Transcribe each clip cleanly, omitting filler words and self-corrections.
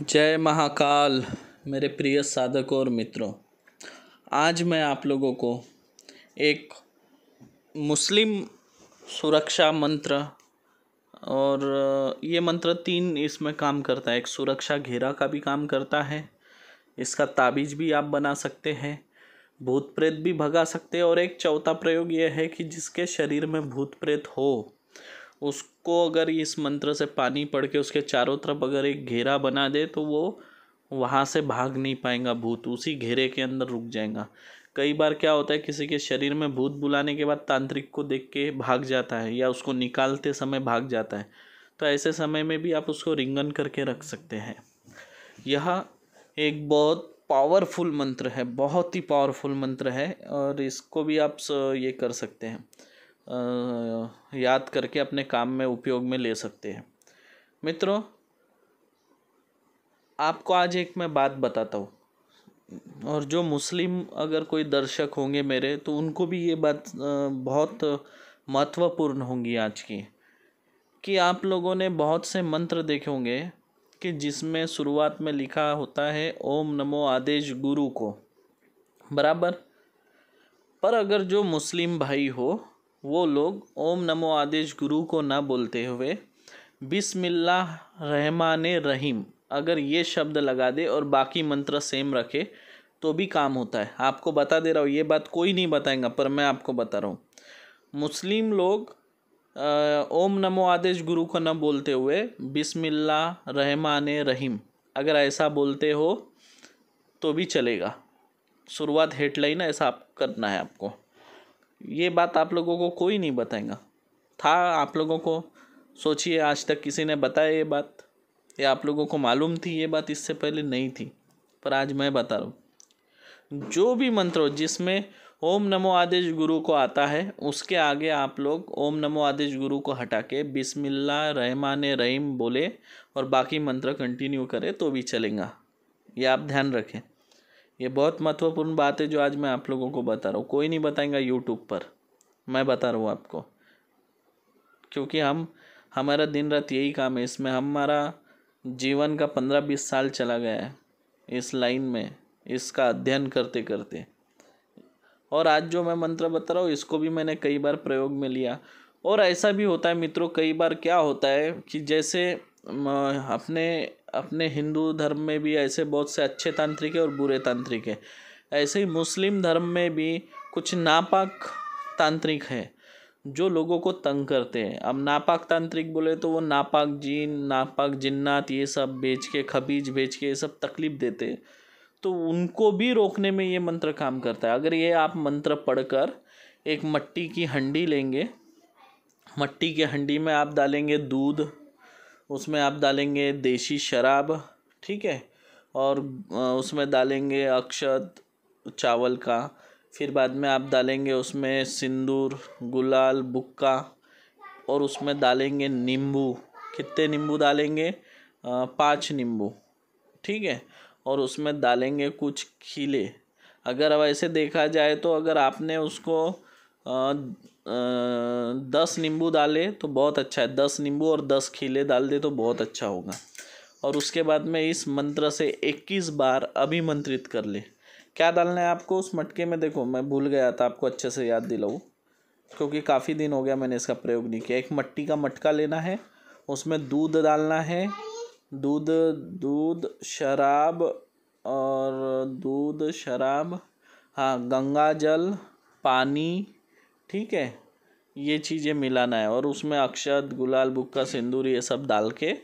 जय महाकाल। मेरे प्रिय साधकों और मित्रों, आज मैं आप लोगों को एक मुस्लिम सुरक्षा मंत्र और ये मंत्र 3 इसमें काम करता है। एक सुरक्षा घेरा का भी काम करता है, इसका ताबीज़ भी आप बना सकते हैं, भूत प्रेत भी भगा सकते हैं। और एक चौथा प्रयोग ये है कि जिसके शरीर में भूत प्रेत हो उसको अगर इस मंत्र से पानी पड़ के उसके चारों तरफ अगर एक घेरा बना दे तो वो वहाँ से भाग नहीं पाएगा, भूत उसी घेरे के अंदर रुक जाएगा। कई बार क्या होता है, किसी के शरीर में भूत बुलाने के बाद तांत्रिक को देख के भाग जाता है या उसको निकालते समय भाग जाता है, तो ऐसे समय में भी आप उसको रिंगन करके रख सकते हैं। यह एक बहुत पावरफुल मंत्र है, बहुत ही पावरफुल मंत्र है और इसको भी आप ये कर सकते हैं, याद करके अपने काम में उपयोग में ले सकते हैं। मित्रों, आपको आज एक मैं बात बताता हूँ, और जो मुस्लिम अगर कोई दर्शक होंगे मेरे, तो उनको भी ये बात बहुत महत्वपूर्ण होंगी आज की, कि आप लोगों ने बहुत से मंत्र देखे होंगे कि जिसमें शुरुआत में लिखा होता है ओम नमो आदेश गुरु को, बराबर। पर अगर जो मुस्लिम भाई हो वो लोग ओम नमो आदेश गुरु को ना बोलते हुए बिस्मिल्लाह रहमान रहीम अगर ये शब्द लगा दे और बाकी मंत्र सेम रखे तो भी काम होता है। आपको बता दे रहा हूँ, ये बात कोई नहीं बताएगा पर मैं आपको बता रहा हूँ। मुस्लिम लोग ओम नमो आदेश गुरु को न बोलते हुए बिस्मिल्लाह रहमान रहीम अगर ऐसा बोलते हो तो भी चलेगा। शुरुआत हेडलाइन ऐसा आप करना है आपको। ये बात आप लोगों को कोई नहीं बताएगा। था आप लोगों को, सोचिए आज तक किसी ने बताया ये बात, या आप लोगों को मालूम थी ये बात इससे पहले? नहीं थी, पर आज मैं बता रहा हूँ। जो भी मंत्र जिसमें ओम नमो आदेश गुरु को आता है उसके आगे आप लोग ओम नमो आदेश गुरु को हटा के बिस्मिल्लाह रहमान रहीम बोले और बाकी मंत्र कंटिन्यू करें तो भी चलेगा। ये आप ध्यान रखें, ये बहुत महत्वपूर्ण बात है जो आज मैं आप लोगों को बता रहा हूँ। कोई नहीं बताएगा यूट्यूब पर, मैं बता रहा हूँ आपको, क्योंकि हमारा दिन रात यही काम है। इसमें हमारा जीवन का 15-20 साल चला गया है इस लाइन में, इसका अध्ययन करते करते। और आज जो मैं मंत्र बता रहा हूँ इसको भी मैंने कई बार प्रयोग में लिया। और ऐसा भी होता है मित्रों, कई बार क्या होता है कि जैसे अपने हिंदू धर्म में भी ऐसे बहुत से अच्छे तांत्रिक है और बुरे तांत्रिक है, ऐसे ही मुस्लिम धर्म में भी कुछ नापाक तांत्रिक है जो लोगों को तंग करते हैं। अब नापाक तांत्रिक बोले तो वो नापाक जीन, नापाक जिन्नात ये सब बेच के, खबीज बेच के ये सब तकलीफ देते हैं, तो उनको भी रोकने में ये मंत्र काम करता है। अगर ये आप मंत्र पढ़कर एक मिट्टी की हंडी लेंगे, मिट्टी की हंडी में आप डालेंगे दूध, उसमें आप डालेंगे देसी शराब, ठीक है, और उसमें डालेंगे अक्षत चावल का, फिर बाद में आप डालेंगे उसमें सिंदूर, गुलाल, बुक्का, और उसमें डालेंगे नींबू। कितने नींबू डालेंगे? 5 नींबू, ठीक है, और उसमें डालेंगे कुछ खीले। अगर अब ऐसे देखा जाए तो अगर आपने उसको 10 नींबू डाले तो बहुत अच्छा है, 10 नींबू और 10 खीले डाल दे तो बहुत अच्छा होगा। और उसके बाद में इस मंत्र से 21 बार अभिमंत्रित कर ले। क्या डालना है आपको उस मटके में? देखो मैं भूल गया था, आपको अच्छे से याद दिलाऊं क्योंकि काफ़ी दिन हो गया मैंने इसका प्रयोग नहीं किया। एक मिट्टी का मटका लेना है, उसमें दूध डालना है, दूध शराब, और दूध शराब, हाँ, गंगा जल, पानी, ठीक है, ये चीज़ें मिलाना है। और उसमें अक्षत, गुलाल, बुक्का, सिंदूर ये सब डाल के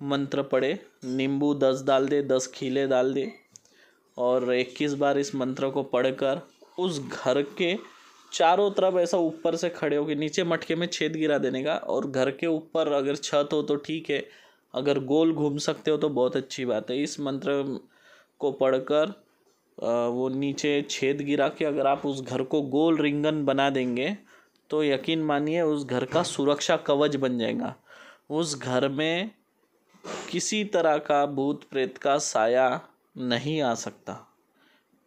मंत्र पढ़े। नींबू 10 डाल दे, 10 खीले डाल दे, और 21 बार इस मंत्र को पढ़कर उस घर के चारों तरफ ऐसा ऊपर से खड़े होकर, नीचे मटके में छेद गिरा देने का, और घर के ऊपर अगर छत हो तो ठीक है, अगर गोल घूम सकते हो तो बहुत अच्छी बात है। इस मंत्र को पढ़कर वो नीचे छेद गिरा के अगर आप उस घर को गोल रिंगन बना देंगे तो यकीन मानिए उस घर का सुरक्षा कवच बन जाएगा। उस घर में किसी तरह का भूत प्रेत का साया नहीं आ सकता।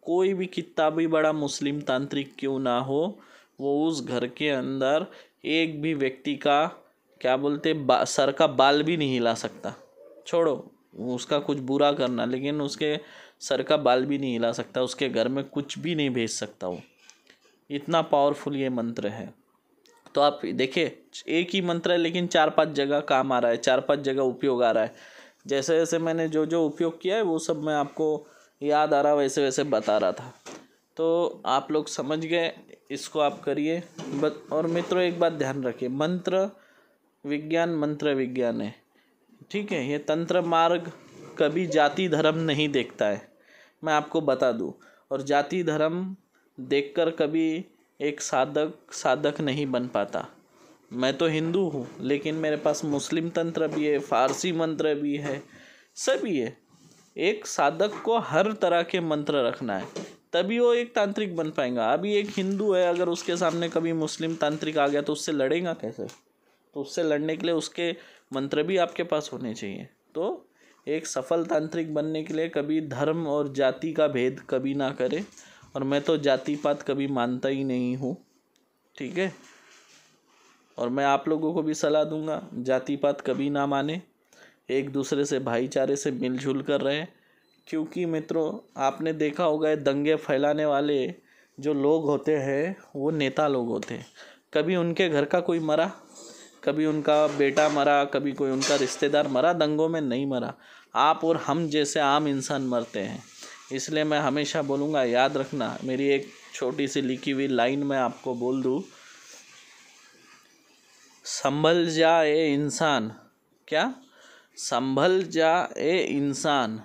कोई भी कितना भी बड़ा मुस्लिम तांत्रिक क्यों ना हो, वो उस घर के अंदर एक भी व्यक्ति का क्या बोलते सर का बाल भी नहीं हिला सकता। छोड़ो उसका कुछ बुरा करना, लेकिन उसके सर का बाल भी नहीं हिला सकता, उसके घर में कुछ भी नहीं भेज सकता वो। इतना पावरफुल ये मंत्र है। तो आप देखिए, एक ही मंत्र है लेकिन 4-5 जगह काम आ रहा है, 4-5 जगह उपयोग आ रहा है। जैसे जैसे मैंने जो जो उपयोग किया है वो सब मैं आपको याद आ रहा वैसे वैसे बता रहा था। तो आप लोग समझ गए, इसको आप करिए। और मित्रों एक बात ध्यान रखिए, मंत्र विज्ञान है, ठीक है। ये तंत्र मार्ग कभी जाति धर्म नहीं देखता है, मैं आपको बता दूं। और जाति धर्म देखकर कभी एक साधक नहीं बन पाता। मैं तो हिंदू हूँ, लेकिन मेरे पास मुस्लिम तंत्र भी है, फारसी मंत्र भी है, सभी है। एक साधक को हर तरह के मंत्र रखना है, तभी वो एक तांत्रिक बन पाएगा। अभी एक हिंदू है, अगर उसके सामने कभी मुस्लिम तांत्रिक आ गया तो उससे लड़ेगा कैसे? तो उससे लड़ने के लिए उसके मंत्र भी आपके पास होने चाहिए। तो एक सफल तांत्रिक बनने के लिए कभी धर्म और जाति का भेद कभी ना करे। और मैं तो जाति पात कभी मानता ही नहीं हूँ, ठीक है। और मैं आप लोगों को भी सलाह दूंगा, जाति पात कभी ना माने, एक दूसरे से भाईचारे से मिलजुल कर रहे। क्योंकि मित्रों आपने देखा होगा, दंगे फैलाने वाले जो लोग होते हैं वो नेता लोग होते हैं। कभी उनके घर का कोई मरा, कभी उनका बेटा मरा, कभी कोई उनका रिश्तेदार मरा, दंगों में नहीं मरा। आप और हम जैसे आम इंसान मरते हैं। इसलिए मैं हमेशा बोलूँगा, याद रखना, मेरी एक छोटी सी लिखी हुई लाइन मैं आपको बोल दूँ, संभल जा ए इंसान, क्या? संभल जा ए इंसान,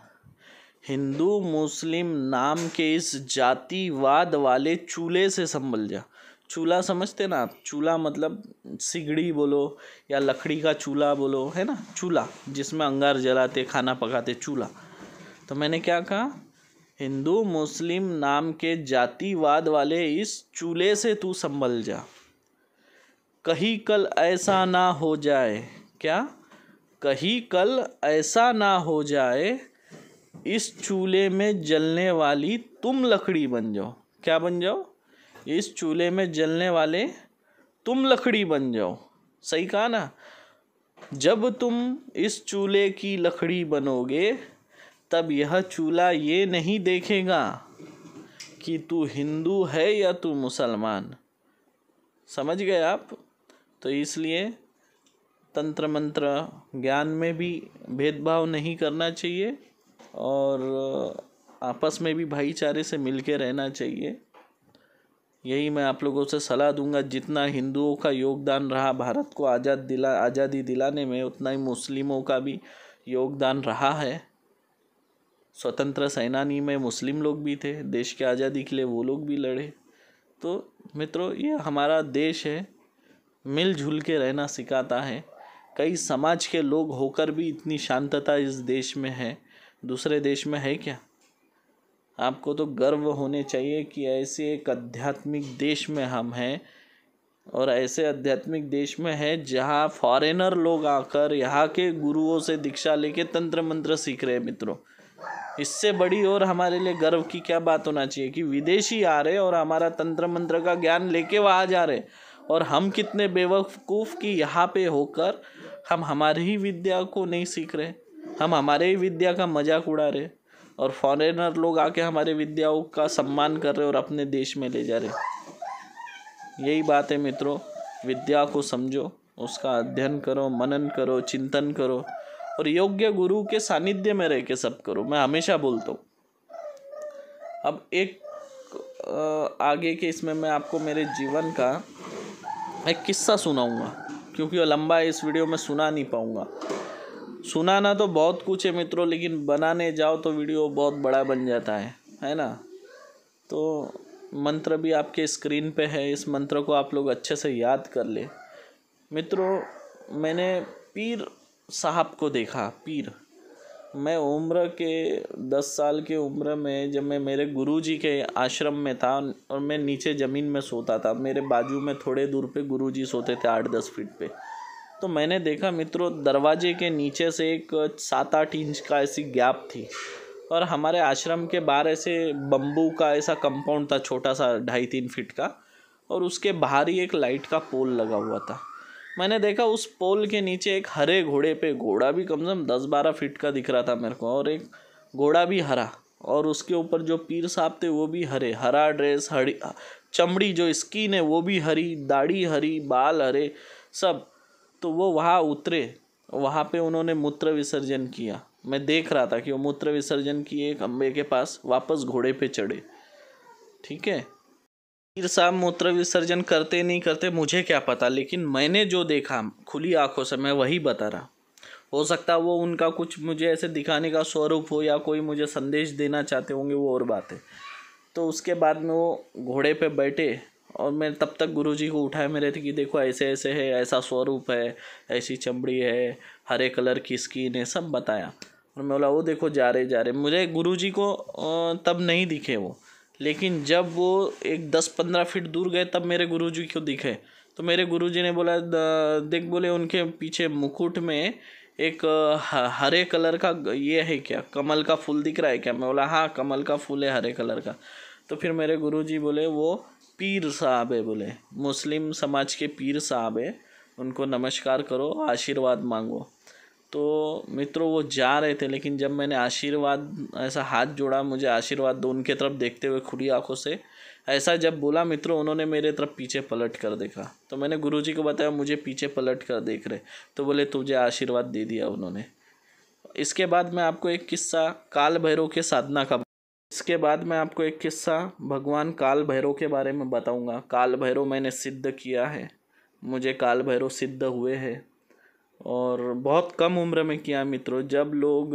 हिंदू मुस्लिम नाम के इस जातिवाद वाले चूल्हे से संभल जा। चूल्हा समझते ना आप? चूल्हा मतलब सिगड़ी बोलो या लकड़ी का चूल्हा बोलो, है ना, चूल्हा जिसमें अंगार जलाते, खाना पकाते, चूल्हा। तो मैंने क्या कहा? हिंदू मुस्लिम नाम के जातिवाद वाले इस चूल्हे से तू संभल जा। कहीं कल ऐसा ना हो जाए, क्या? कहीं कल ऐसा ना हो जाए, इस चूल्हे में जलने वाली तुम लकड़ी बन जाओ। क्या बन जाओ? इस चूल्हे में जलने वाले तुम लकड़ी बन जाओ। सही कहा ना? जब तुम इस चूल्हे की लकड़ी बनोगे, तब यह चूल्हा ये नहीं देखेगा कि तू हिंदू है या तू मुसलमान। समझ गए आप? तो इसलिए तंत्र मंत्र ज्ञान में भी भेदभाव नहीं करना चाहिए और आपस में भी भाईचारे से मिलके रहना चाहिए। यही मैं आप लोगों से सलाह दूंगा। जितना हिंदुओं का योगदान रहा भारत को आज़ादी दिलाने में, उतना ही मुस्लिमों का भी योगदान रहा है। स्वतंत्र सेनानी में मुस्लिम लोग भी थे, देश के आज़ादी के लिए वो लोग भी लड़े। तो मित्रों, ये हमारा देश है, मिलजुल के रहना सिखाता है। कई समाज के लोग होकर भी इतनी शांतता इस देश में है, दूसरे देश में है क्या? आपको तो गर्व होने चाहिए कि ऐसे एक आध्यात्मिक देश में हम हैं, और ऐसे आध्यात्मिक देश में है जहाँ फॉरेनर लोग आकर यहाँ के गुरुओं से दीक्षा लेके तंत्र मंत्र सीख रहे हैं। मित्रों, इससे बड़ी और हमारे लिए गर्व की क्या बात होना चाहिए कि विदेशी आ रहे और हमारा तंत्र मंत्र का ज्ञान लेके वहाँ जा रहे, और हम कितने बेवकूफ़ कि यहाँ पे होकर हम हमारी ही विद्या को नहीं सीख रहे, हम हमारे ही विद्या का मजाक उड़ा रहे, और फॉरेनर लोग आके हमारे विद्याओं का सम्मान कर रहे और अपने देश में ले जा रहे। यही बात है मित्रों, विद्या को समझो, उसका अध्ययन करो, मनन करो, चिंतन करो, और योग्य गुरु के सानिध्य में रह के सब करो। मैं हमेशा बोलता हूँ। अब एक आगे के इसमें मैं आपको मेरे जीवन का एक किस्सा सुनाऊंगा, क्योंकि वो लंबा है, इस वीडियो में सुना नहीं पाऊँगा। सुनाना तो बहुत कुछ है मित्रों, लेकिन बनाने जाओ तो वीडियो बहुत बड़ा बन जाता है ना। तो मंत्र भी आपके स्क्रीन पे है, इस मंत्र को आप लोग अच्छे से याद कर ले। मित्रों, मैंने पीर साहब को देखा। पीर, मैं उम्र के 10 साल की उम्र में जब मैं मेरे गुरुजी के आश्रम में था, और मैं नीचे ज़मीन में सोता था, मेरे बाजू में थोड़े दूर पे गुरुजी सोते थे 8-10 फीट पे। तो मैंने देखा मित्रों, दरवाजे के नीचे से एक 7-8 इंच का ऐसी गैप थी, और हमारे आश्रम के बाहर ऐसे बम्बू का ऐसा कंपाउंड था, छोटा सा 2.5-3 फीट का, और उसके बाहर ही एक लाइट का पोल लगा हुआ था। मैंने देखा उस पोल के नीचे एक हरे घोड़े पे, घोड़ा भी कम से कम 10-12 फीट का दिख रहा था मेरे को, और एक घोड़ा भी हरा, और उसके ऊपर जो पीर साहब थे वो भी हरे, हरा ड्रेस, हरी चमड़ी, जो स्किन है वो भी हरी, दाढ़ी हरी, बाल हरे सब। तो वो वहाँ उतरे, वहाँ पे उन्होंने मूत्र विसर्जन किया। मैं देख रहा था कि वो मूत्र विसर्जन किए खंबे के पास, वापस घोड़े पे चढ़े। ठीक है, पीर साहब मूत्र विसर्जन करते नहीं करते मुझे क्या पता, लेकिन मैंने जो देखा खुली आंखों से मैं वही बता रहा। हो सकता है वो उनका कुछ मुझे ऐसे दिखाने का स्वरूप हो, या कोई मुझे संदेश देना चाहते होंगे, वो और बात है। तो उसके बाद में वो घोड़े पे बैठे, और मैं तब तक गुरुजी को उठाए मेरे थे कि देखो ऐसे ऐसे है, ऐसा स्वरूप है, ऐसी चमड़ी है, हरे कलर की स्किन है, सब बताया। और मैं बोला वो देखो जा रहे मुझे गुरुजी को तब नहीं दिखे वो, लेकिन जब वो एक 10-15 फीट दूर गए तब मेरे गुरुजी को दिखे। तो मेरे गुरुजी ने बोला देख, बोले उनके पीछे मुकुट में एक हरे कलर का ये है क्या, कमल का फूल दिख रहा है क्या? मैं बोला हाँ कमल का फूल है हरे कलर का। तो फिर मेरे गुरुजी बोले वो पीर साहब है, बोले मुस्लिम समाज के पीर साहब है, उनको नमस्कार करो, आशीर्वाद मांगो। तो मित्रों वो जा रहे थे, लेकिन जब मैंने आशीर्वाद ऐसा हाथ जोड़ा, मुझे आशीर्वाद दो, उनके तरफ देखते हुए खुली आंखों से ऐसा जब बोला मित्रों, उन्होंने मेरे तरफ पीछे पलट कर देखा। तो मैंने गुरुजी को बताया मुझे पीछे पलट कर देख रहे, तो बोले तुझे आशीर्वाद दे दिया उन्होंने। इसके बाद मैं आपको एक किस्सा काल भैरव के साधना का इसके बाद मैं आपको एक किस्सा भगवान काल भैरव के बारे में बताऊंगा। काल भैरव मैंने सिद्ध किया है, मुझे काल भैरव सिद्ध हुए हैं, और बहुत कम उम्र में किया मित्रों। जब लोग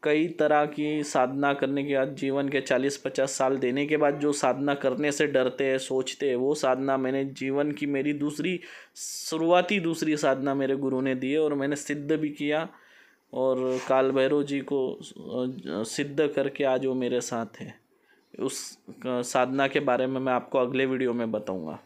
कई तरह की साधना करने के बाद, जीवन के 40-50 साल देने के बाद जो साधना करने से डरते हैं, सोचते हैं, वो साधना मैंने जीवन की मेरी शुरुआती दूसरी साधना मेरे गुरु ने दी है, और मैंने सिद्ध भी किया, और काल भैरव जी को सिद्ध करके आज वो मेरे साथ है। उस साधना के बारे में मैं आपको अगले वीडियो में बताऊंगा।